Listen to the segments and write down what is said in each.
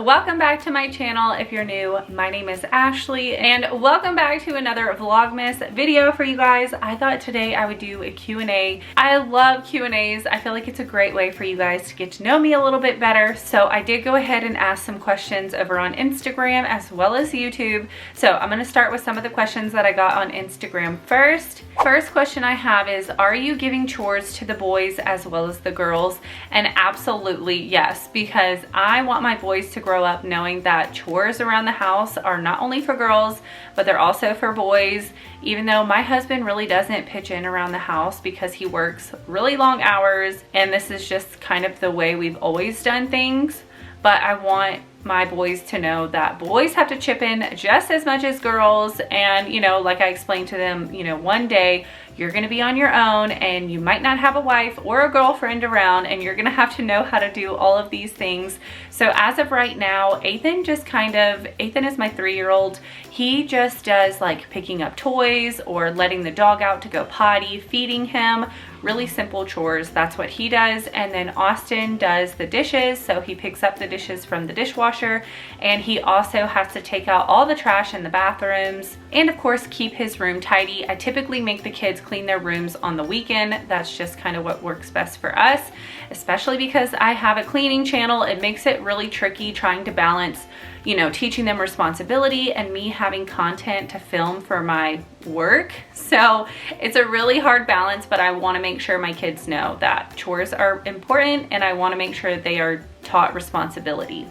welcome back to my channel. If you're new, my name is Ashley and welcome back to another Vlogmas video for you guys. I thought today I would do a Q&A. I love Q&As. I feel like it's a great way for you guys to get to know me a little bit better. So I did go ahead and ask some questions over on Instagram as well as YouTube. So I'm going to start with some of the questions that I got on Instagram first. First question I have is, are you giving chores to the boys as well as the girls? And absolutely yes, because I want my boys to grow up knowing that chores around the house are not only for girls, but they're also for boys. Even though my husband really doesn't pitch in around the house because he works really long hours and this is just kind of the way we've always done things. But I want my boys to know that boys have to chip in just as much as girls. And, you know, like I explained to them, you know, one day you're going to be on your own and you might not have a wife or a girlfriend around and you're going to have to know how to do all of these things. So as of right now, Ethan is my 3-year-old. He just does like picking up toys or letting the dog out to go potty, feeding him, really simple chores. That's what he does. And then Austin does the dishes. So he picks up the dishes from the dishwasher and he also has to take out all the trash in the bathrooms and of course keep his room tidy. I typically make the kids clean their rooms on the weekend. That's just kind of what works best for us, especially because I have a cleaning channel. It makes it really tricky trying to balance, you know, teaching them responsibility and me having content to film for my work. So it's a really hard balance, but I want to make sure my kids know that chores are important and I want to make sure they are taught responsibility.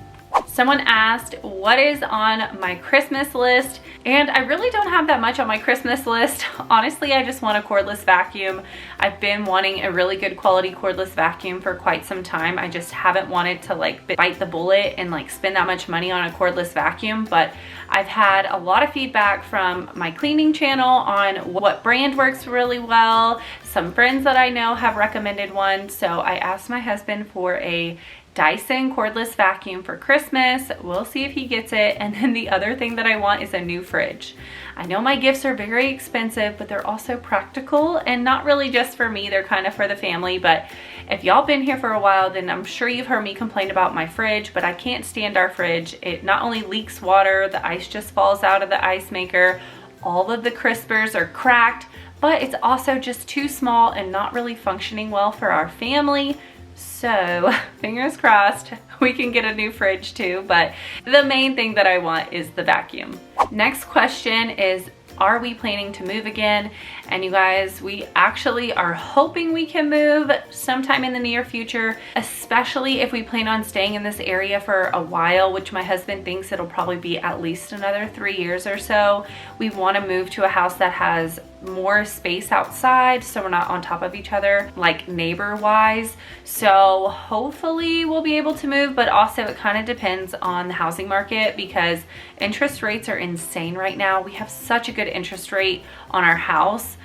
Someone asked, what is on my Christmas list? And I really don't have that much on my Christmas list. Honestly, I just want a cordless vacuum. I've been wanting a really good quality cordless vacuum for quite some time. I just haven't wanted to like bite the bullet and like spend that much money on a cordless vacuum. But I've had a lot of feedback from my cleaning channel on what brand works really well. Some friends that I know have recommended one. So I asked my husband for a Dyson cordless vacuum for Christmas. We'll see if he gets it. And then the other thing that I want is a new fridge. I know my gifts are very expensive, but they're also practical and not really just for me. They're kind of for the family. But if y'all been here for a while, then I'm sure you've heard me complain about my fridge, but I can't stand our fridge. It not only leaks water, the ice just falls out of the ice maker. All of the crispers are cracked, but it's also just too small and not really functioning well for our family. So fingers crossed we can get a new fridge too, but the main thing that I want is the vacuum. Next question is, are we planning to move again? And you guys, we actually are hoping we can move sometime in the near future, especially if we plan on staying in this area for a while, which my husband thinks it'll probably be at least another 3 years or so. We want to move to a house that has more space outside so we're not on top of each other like neighbor wise. So hopefully we'll be able to move, but also it kind of depends on the housing market because interest rates are insane right now. We have such a good interest rate on our house.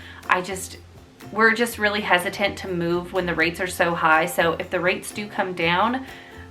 We're just really hesitant to move when the rates are so high. So if the rates do come down,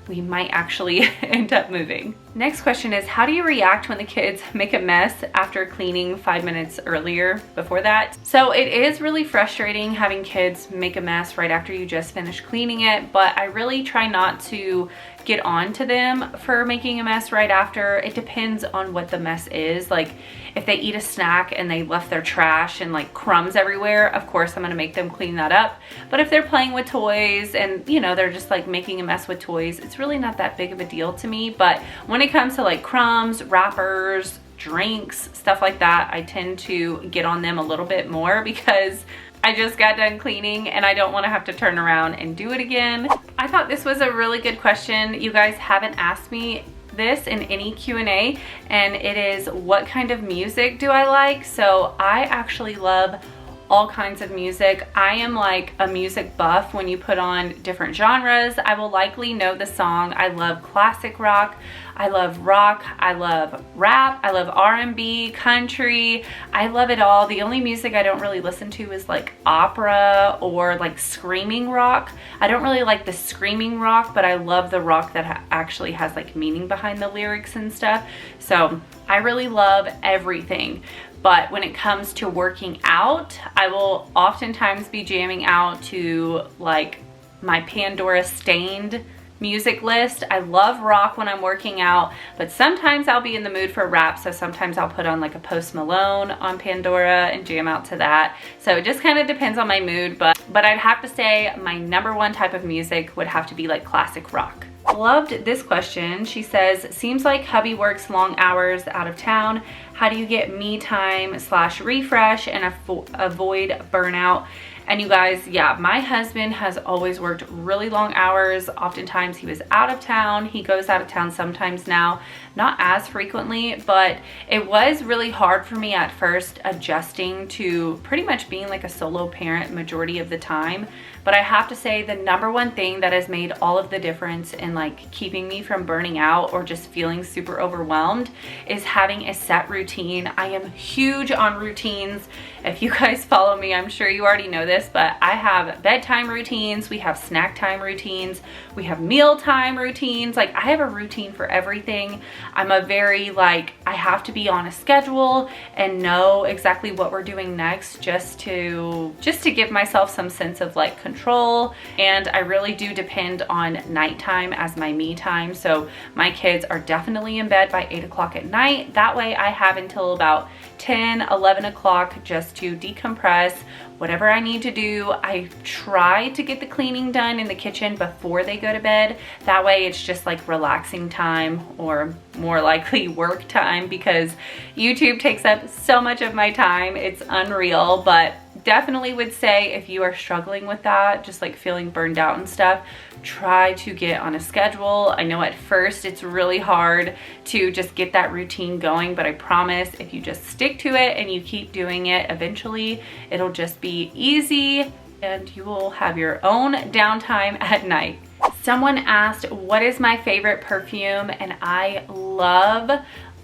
we might actually end up moving. Next question is, how do you react when the kids make a mess after cleaning 5 minutes earlier before that? So it is really frustrating having kids make a mess right after you just finished cleaning it, but I really try not to get on to them for making a mess right after. It depends on what the mess is. Like if they eat a snack and they left their trash and like crumbs everywhere, of course I'm gonna make them clean that up. But if they're playing with toys and you know, they're just like making a mess with toys, it's really not that big of a deal to me. But when it comes to like crumbs, wrappers, drinks, stuff like that, I tend to get on them a little bit more because I just got done cleaning and I don't want to have to turn around and do it again. I thought this was a really good question. You guys haven't asked me this in any Q&A, and it is, what kind of music do I like? So I actually love all kinds of music. I am like a music buff. When you put on different genres, I will likely know the song. I love classic rock, I love rock, I love rap, I love R&B, country, I love it all. The only music I don't really listen to is like opera or like screaming rock. I don't really like the screaming rock, but I love the rock that actually has like meaning behind the lyrics and stuff. So I really love everything. But when it comes to working out, I will oftentimes be jamming out to like my Pandora Stained music list. I love rock when I'm working out, but sometimes I'll be in the mood for rap, so sometimes I'll put on like a Post Malone on Pandora and jam out to that. So it just kind of depends on my mood, but I'd have to say my number one type of music would have to be like classic rock. Loved this question. She says, seems like hubby works long hours out of town. How do you get me time / refresh and avoid burnout? And you guys, yeah, my husband has always worked really long hours. Oftentimes he was out of town. He goes out of town sometimes now, not as frequently, but it was really hard for me at first adjusting to pretty much being like a solo parent majority of the time. But I have to say the number one thing that has made all of the difference in like keeping me from burning out or just feeling super overwhelmed is having a set routine. I am huge on routines. If you guys follow me, I'm sure you already know this, but I have bedtime routines, we have snack time routines, we have mealtime routines. Like I have a routine for everything. I'm a very like, I have to be on a schedule and know exactly what we're doing next just to give myself some sense of like control. And I really do depend on nighttime as my me time. So my kids are definitely in bed by 8 o'clock at night. That way I have until about 10, 11 o'clock just to decompress, whatever I need to do. I try to get the cleaning done in the kitchen before they go to bed. That way it's just like relaxing time, or more likely work time, because YouTube takes up so much of my time. It's unreal. But definitely would say if you are struggling with that, just like feeling burned out and stuff, try to get on a schedule. I know at first it's really hard to just get that routine going, but I promise if you just stick to it and you keep doing it, eventually it'll just be easy and you will have your own downtime at night. Someone asked, what is my favorite perfume? And I love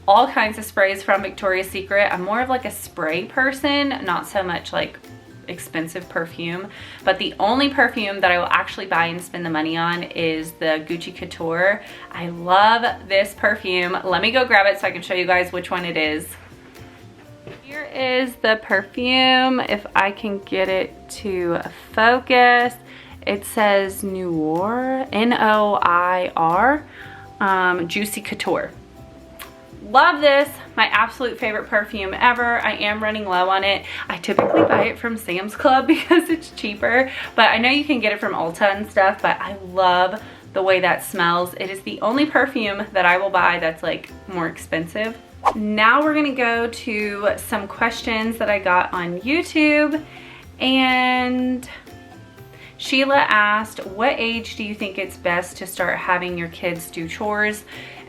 all kinds of sprays from Victoria's Secret. I'm more of like a spray person, not so much like expensive perfume, but the only perfume that I will actually buy and spend the money on is the Gucci Couture. I love this perfume. Let me go grab it so I can show you guys which one it is. Here is the perfume, if I can get it to focus. It says Noir, N-O-I-R, Juicy Couture. Love this, my absolute favorite perfume ever. I am running low on it. I typically buy it from Sam's Club because it's cheaper, but I know you can get it from Ulta and stuff, but I love the way that smells. It is the only perfume that I will buy that's like more expensive. Now we're gonna go to some questions that I got on YouTube, and Sheila asked, what age do you think it's best to start having your kids do chores?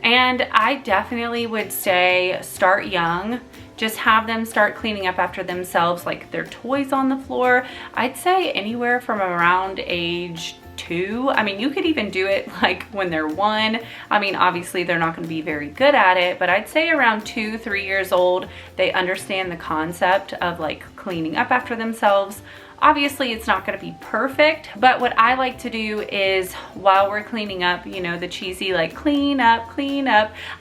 And I definitely would say start young. Just have them start cleaning up after themselves, like their toys on the floor. I'd say anywhere from around age 2. I mean, you could even do it like when they're 1. I mean, obviously they're not going to be very good at it, but I'd say around 2, 3 years old, they understand the concept of like cleaning up after themselves. Obviously it's not going to be perfect, but what I like to do is while we're cleaning up, you know, the cheesy like clean up,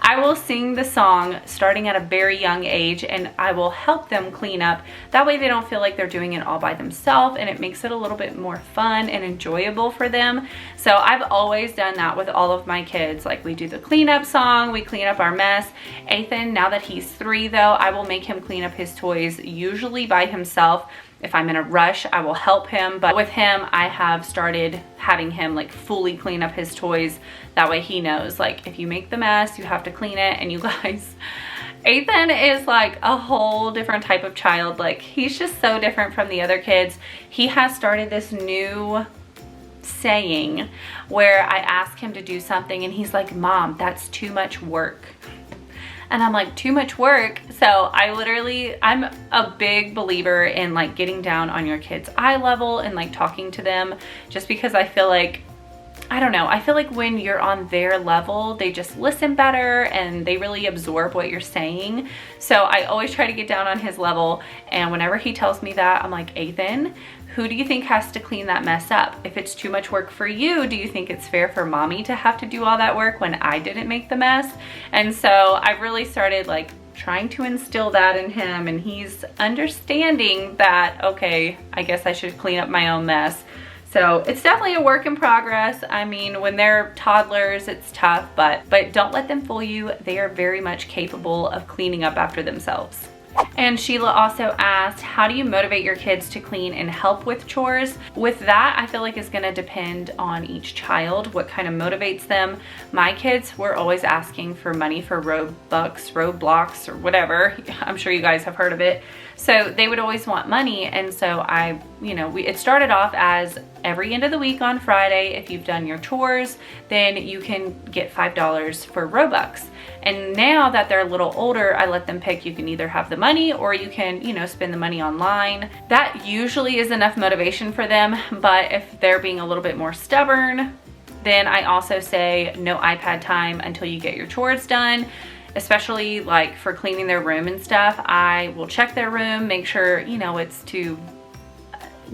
I will sing the song starting at a very young age, and I will help them clean up. That way they don't feel like they're doing it all by themselves, and it makes it a little bit more fun and enjoyable for them. So I've always done that with all of my kids. Like we do the cleanup song, we clean up our mess. Ethan, now that he's 3 though, I will make him clean up his toys usually by himself. If I'm in a rush, I will help him, but with him, I have started having him like fully clean up his toys. That way he knows, like, if you make the mess, you have to clean it. And you guys, Ethan is like a whole different type of child. Like, he's just so different from the other kids. He has started this new saying where I ask him to do something and he's like, Mom, that's too much work. And I'm like, too much work? So I'm a big believer in like getting down on your kids' eye level and like talking to them, just because I feel like, I don't know, I feel like when you're on their level, they just listen better and they really absorb what you're saying. So I always try to get down on his level. And whenever he tells me that, I'm like, Ethan, who do you think has to clean that mess up? If it's too much work for you, do you think it's fair for mommy to have to do all that work when I didn't make the mess? And so I've really started like trying to instill that in him, and he's understanding that, okay, I guess I should clean up my own mess. So it's definitely a work in progress. I mean, when they're toddlers, it's tough, but don't let them fool you. They are very much capable of cleaning up after themselves. And Sheila also asked, how do you motivate your kids to clean and help with chores? With that, I feel like it's gonna depend on each child, what kind of motivates them. My kids were always asking for money for roadblocks, or whatever. I'm sure you guys have heard of it. So they would always want money. And so it started off as every end of the week on Friday, if you've done your chores, then you can get $5 for Robux. And now that they're a little older, I let them pick. You can either have the money or you can, spend the money online. That usually is enough motivation for them. But if they're being a little bit more stubborn, then I also say no iPad time until you get your chores done. Especially like for cleaning their room and stuff, I will check their room, make sure, it's to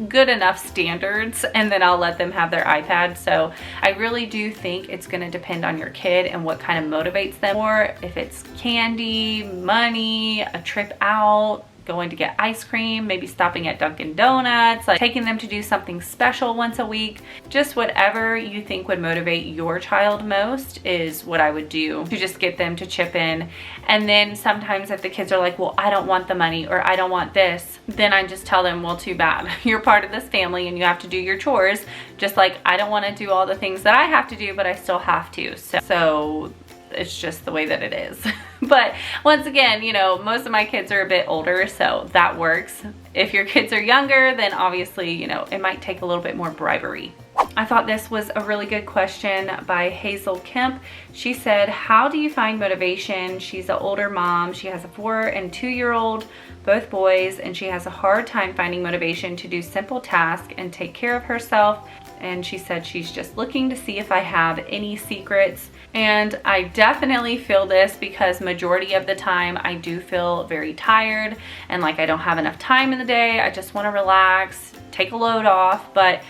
good enough standards, and then I'll let them have their iPad. So I really do think it's gonna depend on your kid and what kind of motivates them, or if it's candy, money, a trip out, going to get ice cream, maybe stopping at Dunkin' Donuts, like taking them to do something special once a week. Just whatever you think would motivate your child most is what I would do to just get them to chip in. And then sometimes if the kids are like, well, I don't want the money, or I don't want this, then I just tell them, well, too bad. You're part of this family and you have to do your chores. Just like I don't want to do all the things that I have to do, but I still have to. So it's just the way that it is. But once again, most of my kids are a bit older, so that works. If your kids are younger, then obviously, it might take a little bit more bribery. I thought this was a really good question by Hazel Kemp. She said, how do you find motivation? She's an older mom. She has a 4 and 2-year-old, both boys, and she has a hard time finding motivation to do simple tasks and take care of herself. And she said she's just looking to see if I have any secrets. And I definitely feel this because majority of the time I do feel very tired and like I don't have enough time in the day. I just want to relax, take a load off. But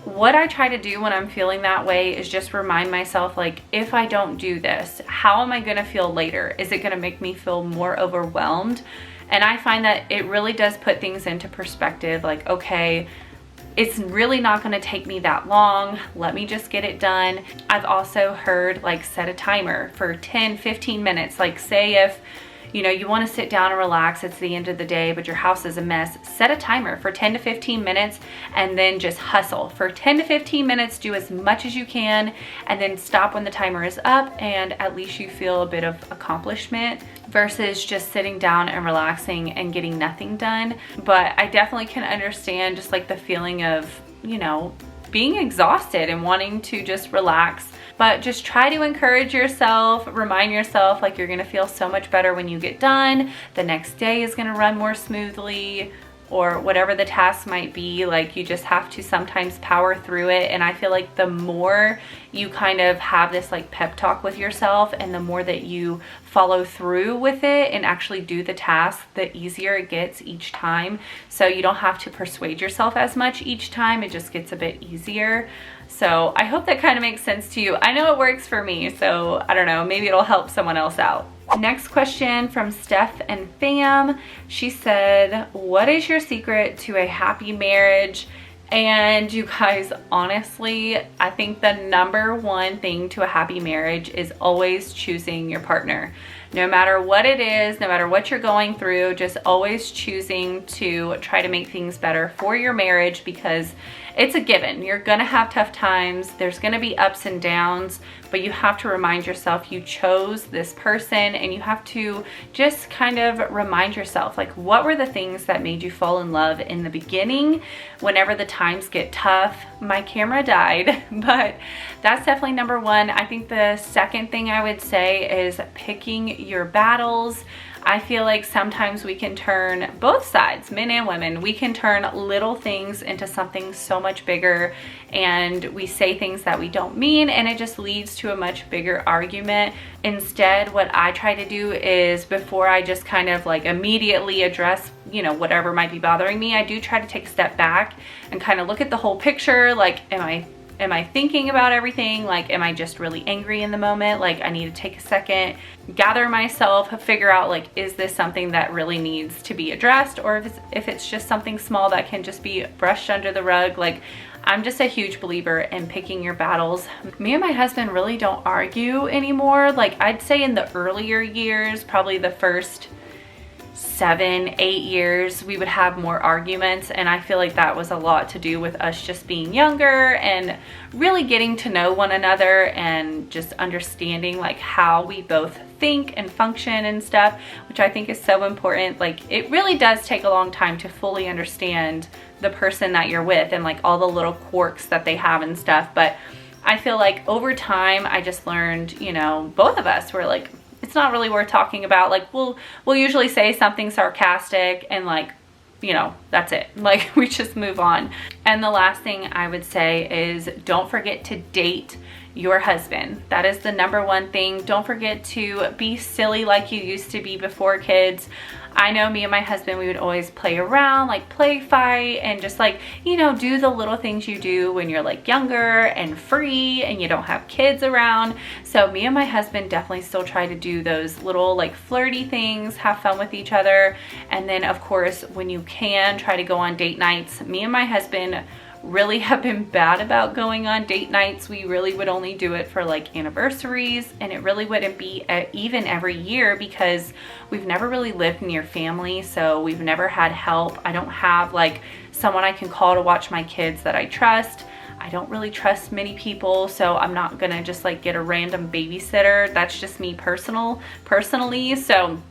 what I try to do when I'm feeling that way is just remind myself, like, if I don't do this, how am I going to feel later? Is it going to make me feel more overwhelmed? And I find that it really does put things into perspective. Like, okay, it's really not going to take me that long. Let me just get it done. I've also heard like set a timer for 10-15 minutes. Like say if you want to sit down and relax, it's the end of the day, but your house is a mess, set a timer for 10 to 15 minutes and then just hustle. For 10 to 15 minutes, do as much as you can and then stop when the timer is up, and at least you feel a bit of accomplishment versus just sitting down and relaxing and getting nothing done. But I definitely can understand just like the feeling of, being exhausted and wanting to just relax. But just try to encourage yourself, remind yourself like you're gonna feel so much better when you get done. The next day is gonna run more smoothly, or whatever the task might be. Like you just have to sometimes power through it. And I feel like the more you kind of have this like pep talk with yourself and the more that you follow through with it and actually do the task, the easier it gets each time. So you don't have to persuade yourself as much each time. It just gets a bit easier. So I hope that kind of makes sense to you. I know it works for me, so I don't know, maybe it'll help someone else out. Next question from Steph and Fam. She said, what is your secret to a happy marriage? And you guys, honestly, I think the #1 thing to a happy marriage is always choosing your partner. No matter what it is, no matter what you're going through, just always choosing to try to make things better for your marriage, because it's a given. You're gonna have tough times. There's gonna be ups and downs, but you have to remind yourself you chose this person, and you have to just kind of remind yourself, like, what were the things that made you fall in love in the beginning whenever the times get tough? My camera died, but that's definitely #1. I think the second thing I would say is picking your battles. I feel like sometimes we can turn, both sides, men and women, we can turn little things into something so much bigger, and we say things that we don't mean, and it just leads to a much bigger argument. Instead, what I try to do is, before I just kind of like immediately address, whatever might be bothering me, I do try to take a step back and kind of look at the whole picture. Like, am I thinking about everything? Like, am I just really angry in the moment? Like, I need to take a second, gather myself, figure out, like, is this something that really needs to be addressed? Or if it's just something small that can just be brushed under the rug. Like, I'm just a huge believer in picking your battles. Me and my husband really don't argue anymore. Like I'd say in the earlier years, probably the first 7-8 years, we would have more arguments, and I feel like that was a lot to do with us just being younger and really getting to know one another and just understanding like how we both think and function and stuff, which I think is so important. Like it really does take a long time to fully understand the person that you're with and like all the little quirks that they have and stuff, but I feel like over time I just learned, you know, both of us were like, it's not really worth talking about. Like we'll usually say something sarcastic and like, you know, that's it. Like we just move on. And the last thing I would say is don't forget to date your husband. That is the number one thing. Don't forget to be silly like you used to be before kids. I know me and my husband, we would always play around, like play fight and just like, you know, do the little things you do when you're like younger and free and you don't have kids around. So me and my husband definitely still try to do those little like flirty things, have fun with each other. And then of course, when you can, try to go on date nights. Me and my husband really have been bad about going on date nights. We really would only do it for like anniversaries, and it really wouldn't be even every year because we've never really lived near family, so we've never had help. I don't have like someone I can call to watch my kids that I trust. I don't really trust many people, so I'm not gonna just like get a random babysitter. That's just me personally. So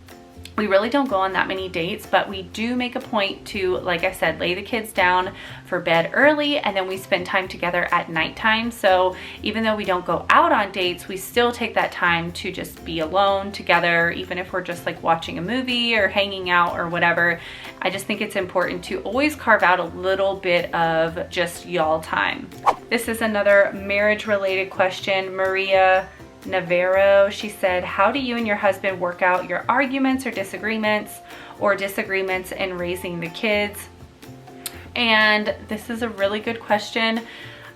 we really don't go on that many dates, but we do make a point to, like I said, lay the kids down for bed early, and then we spend time together at nighttime. So even though we don't go out on dates, we still take that time to just be alone together, even if we're just like watching a movie or hanging out or whatever. I just think it's important to always carve out a little bit of just y'all time. This is another marriage related question. Maria Navarro, she said, how do you and your husband work out your arguments or disagreements in raising the kids? And this is a really good question.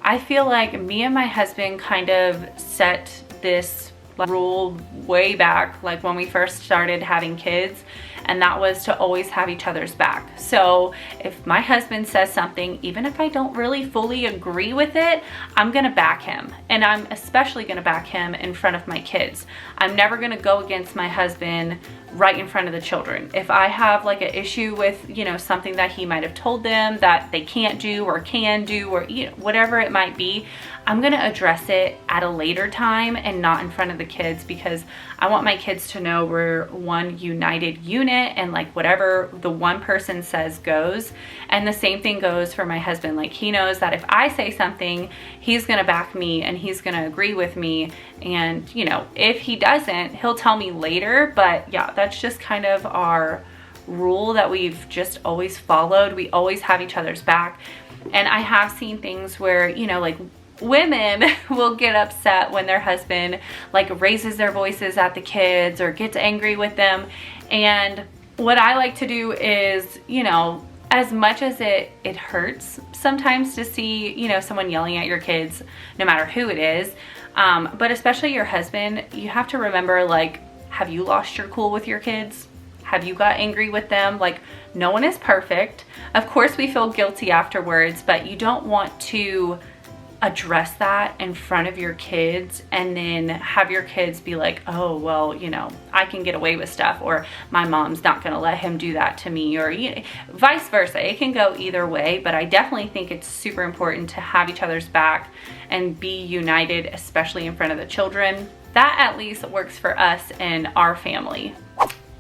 I feel like me and my husband kind of set this rule way back, like when we first started having kids, and that was to always have each other's back. So if my husband says something, even if I don't really fully agree with it, I'm gonna back him, and I'm especially gonna back him in front of my kids. I'm never gonna go against my husband right in front of the children. If I have like an issue with, you know, something that he might have told them that they can't do or can do, or you know, whatever it might be, I'm gonna address it at a later time and not in front of the kids, because I want my kids to know we're one united unit, and like whatever the one person says goes. And the same thing goes for my husband. Like he knows that if I say something, he's gonna back me and he's gonna agree with me. And you know, if he doesn't, he'll tell me later. But yeah, that's just kind of our rule that we've just always followed. We always have each other's back. And I have seen things where, you know, like women will get upset when their husband like raises their voices at the kids or gets angry with them. And what I like to do is, you know, as much as it hurts sometimes to see, you know, someone yelling at your kids, no matter who it is, but especially your husband, you have to remember, like, have you lost your cool with your kids? Have you got angry with them? Like, no one is perfect. Of course we feel guilty afterwards, but you don't want to address that in front of your kids and then have your kids be like, oh, well, you know, I can get away with stuff, or my mom's not gonna let him do that to me, or you know, vice versa. It can go either way, but I definitely think it's super important to have each other's back and be united, especially in front of the children. That at least works for us and our family.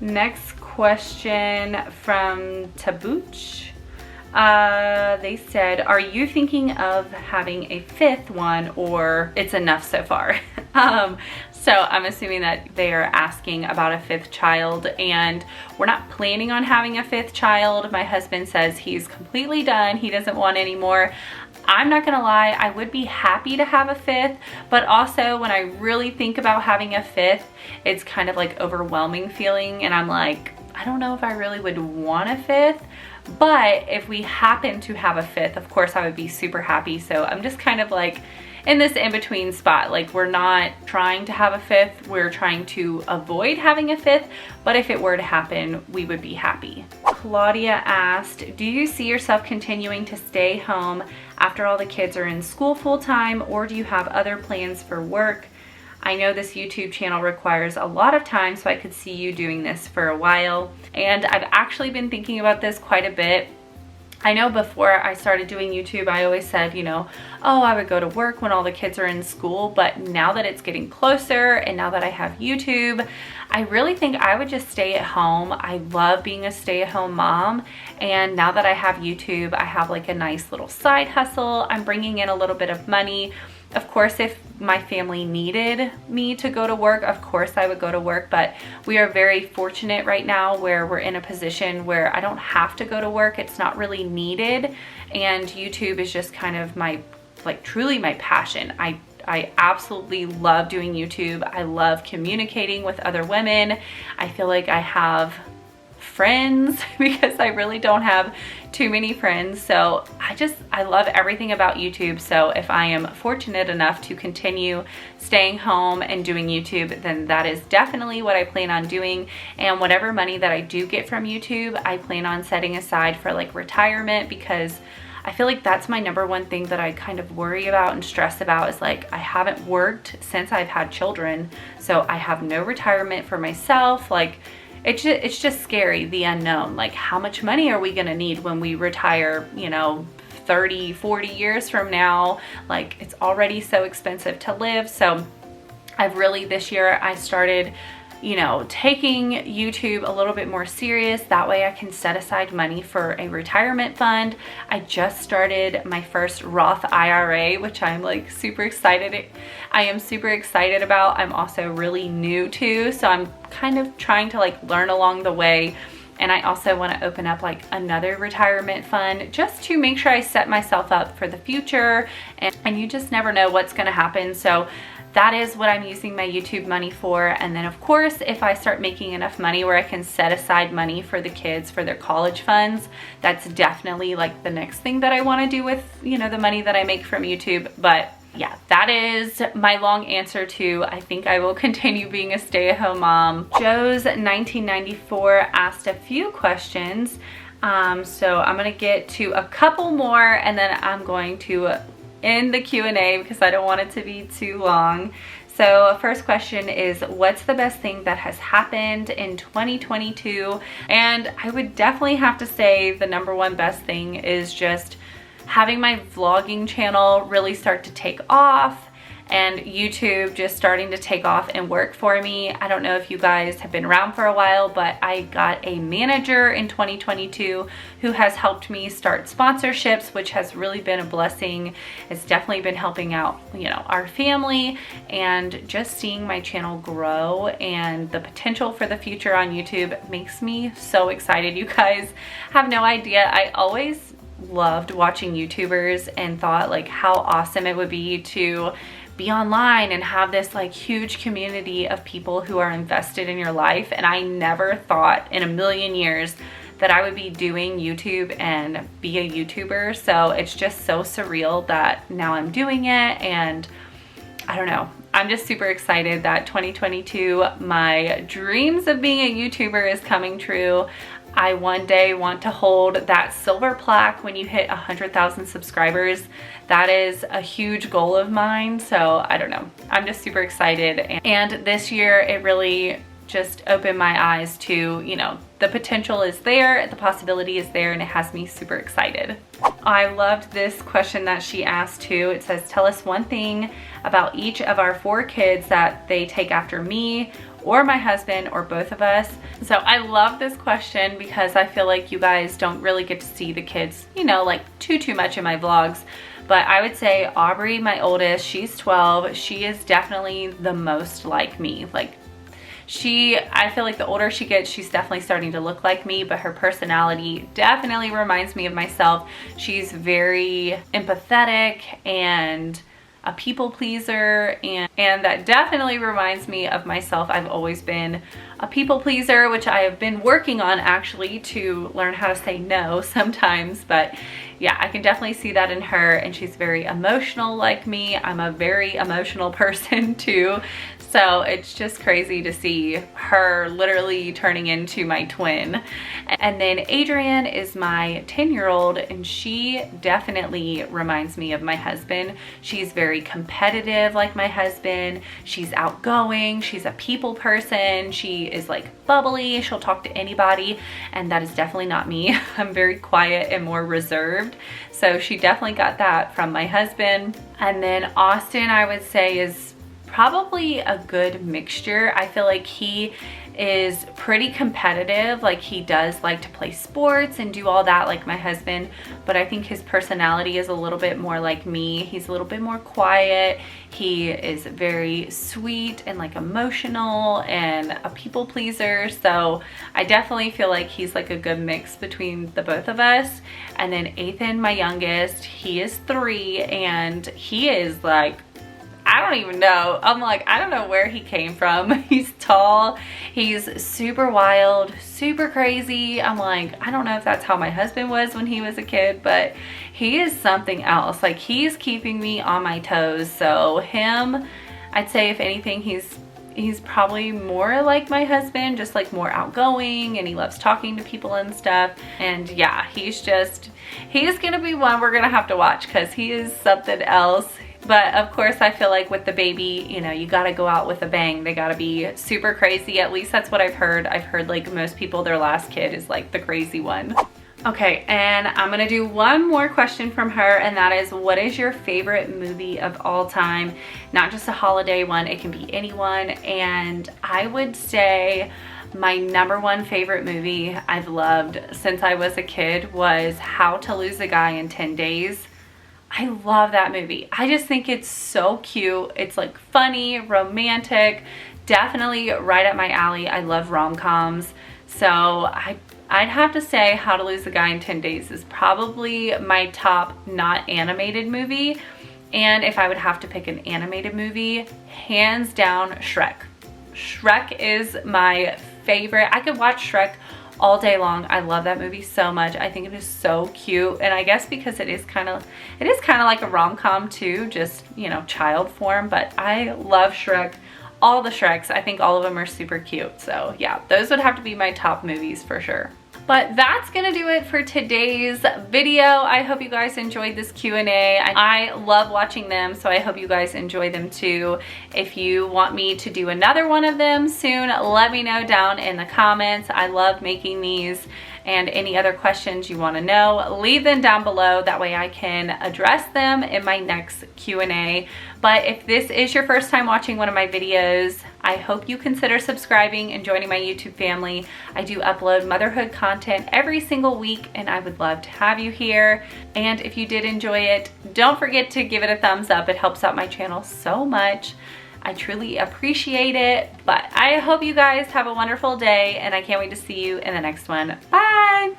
Next question from Tabuch. They said, are you thinking of having a fifth one, or it's enough so far? So I'm assuming that they are asking about a fifth child, and we're not planning on having a fifth child. My husband says he's completely done. He doesn't want any more. I'm not gonna lie, I would be happy to have a fifth, but also when I really think about having a fifth, it's kind of like overwhelming feeling, and I'm like, I don't know if I really would want a fifth. But if we happen to have a fifth, of course I would be super happy. So I'm just kind of like in this in-between spot. Like, we're not trying to have a fifth, we're trying to avoid having a fifth, but if it were to happen, we would be happy. Claudia asked, do you see yourself continuing to stay home after all the kids are in school full-time, or do you have other plans for work? I know this YouTube channel requires a lot of time, so I could see you doing this for a while. And I've actually been thinking about this quite a bit. I know before I started doing YouTube, I always said, you know, oh, I would go to work when all the kids are in school. But now that it's getting closer and now that I have YouTube, I really think I would just stay at home. I love being a stay-at-home mom. And now that I have YouTube, I have like a nice little side hustle. I'm bringing in a little bit of money. Of course, if my family needed me to go to work, of course I would go to work, but we are very fortunate right now where we're in a position where I don't have to go to work. It's not really needed, and YouTube is just kind of my, like, truly my passion. I absolutely love doing YouTube. I love communicating with other women. I feel like I have friends because I really don't have too many friends. So I love everything about YouTube. So if I am fortunate enough to continue staying home and doing YouTube, then that is definitely what I plan on doing. And whatever money that I do get from YouTube, I plan on setting aside for like retirement, because I feel like that's my number one thing that I kind of worry about and stress about is like, I haven't worked since I've had children. So I have no retirement for myself. Like, it's just scary, the unknown. Like, how much money are we gonna need when we retire, you know, 30, 40 years from now? Like, it's already so expensive to live. So I've really, this year I started, you know, taking YouTube a little bit more serious. That way I can set aside money for a retirement fund. I just started my first Roth IRA, which I'm like super excited. I am super excited about. I'm also really new to, so I'm kind of trying to like learn along the way. And I also want to open up like another retirement fund just to make sure I set myself up for the future. And you just never know what's going to happen. So that is what I'm using my YouTube money for. And then of course, if I start making enough money where I can set aside money for the kids for their college funds, that's definitely like the next thing that I want to do with, you know, the money that I make from YouTube. But yeah, that is my long answer to I think I will continue being a stay-at-home mom. Joe's 1994 asked a few questions. So I'm gonna get to a couple more and then I'm going to end the Q&A because I don't want it to be too long. So first question is, what's the best thing that has happened in 2022? And I would definitely have to say the number one best thing is just having my vlogging channel really start to take off and YouTube just starting to take off and work for me. I don't know if you guys have been around for a while, but I got a manager in 2022 who has helped me start sponsorships, which has really been a blessing. It's definitely been helping out, you know, our family, and just seeing my channel grow and the potential for the future on YouTube makes me so excited. You guys have no idea. I always loved watching YouTubers and thought like how awesome it would be to be online and have this like huge community of people who are invested in your life. And I never thought in a million years that I would be doing YouTube and be a YouTuber. So it's just so surreal that now I'm doing it. And I don't know, I'm just super excited that 2022, my dreams of being a YouTuber is coming true. I one day want to hold that silver plaque when you hit 100,000 subscribers. That is a huge goal of mine. So I don't know, I'm just super excited. And this year it really just opened my eyes to, you know, the potential is there, the possibility is there, and it has me super excited. I loved this question that she asked too. It says, tell us one thing about each of our 4 kids that they take after me or my husband or both of us. So I love this question because I feel like you guys don't really get to see the kids, you know, like too much in my vlogs. But I would say Aubrey, my oldest, she's 12. She is definitely the most like me. Like I feel like the older she gets, she's definitely starting to look like me, but her personality definitely reminds me of myself. She's very empathetic and a people pleaser, and that definitely reminds me of myself. I've always been a people pleaser, which I have been working on actually to learn how to say no sometimes. But yeah, I can definitely see that in her, and she's very emotional like me. I'm a very emotional person too. So it's just crazy to see her literally turning into my twin. And then Adrian is my 10-year-old, and she definitely reminds me of my husband. She's very competitive like my husband. She's outgoing. She's a people person. She is like bubbly. She'll talk to anybody, and that is definitely not me. I'm very quiet and more reserved. So she definitely got that from my husband. And then Austin, I would say, is probably a good mixture. I feel like he is pretty competitive. Like, he does like to play sports and do all that like my husband, but I think his personality is a little bit more like me. He's a little bit more quiet. He is very sweet and like emotional and a people pleaser. So I definitely feel like he's like a good mix between the both of us. And then Ethan, my youngest, he is 3, and he is like, I don't even know. I'm like, I don't know where he came from. He's tall. He's super wild, super crazy. I'm like, I don't know if that's how my husband was when he was a kid, but he is something else. Like, he's keeping me on my toes. So him, I'd say if anything, he's probably more like my husband, just like more outgoing, and he loves talking to people and stuff. And yeah, he's gonna be one we're gonna have to watch because he is something else. But of course, I feel like with the baby, you know, you gotta go out with a bang. They gotta be super crazy. At least that's what I've heard. I've heard like most people, their last kid is like the crazy one. Okay, and I'm gonna do one more question from her, and that is, what is your favorite movie of all time? Not just a holiday one, it can be anyone. And I would say my #1 favorite movie I've loved since I was a kid was How to Lose a Guy in 10 Days. I love that movie. I just think it's so cute. It's like funny, romantic, definitely right up my alley. I love rom-coms. So I'd have to say How to Lose a Guy in 10 Days is probably my top not animated movie. And if I would have to pick an animated movie, hands down, Shrek. Shrek is my favorite. I could watch Shrek all day long. I love that movie so much. I think it is so cute, and I guess because it is kind of like a rom-com too, just, you know, child form. But I love Shrek. All the Shreks, I think all of them are super cute. So yeah, those would have to be my top movies for sure. But that's gonna do it for today's video. I hope you guys enjoyed this Q&A. I love watching them, so I hope you guys enjoy them too. If you want me to do another one of them soon, let me know down in the comments. I love making these. And any other questions you want to know, leave them down below. That way I can address them in my next Q&A. But if this is your first time watching one of my videos, I hope you consider subscribing and joining my YouTube family. I do upload motherhood content every single week, and I would love to have you here. And if you did enjoy it, don't forget to give it a thumbs up. It helps out my channel so much. I truly appreciate it. But I hope you guys have a wonderful day, and I can't wait to see you in the next one. Bye!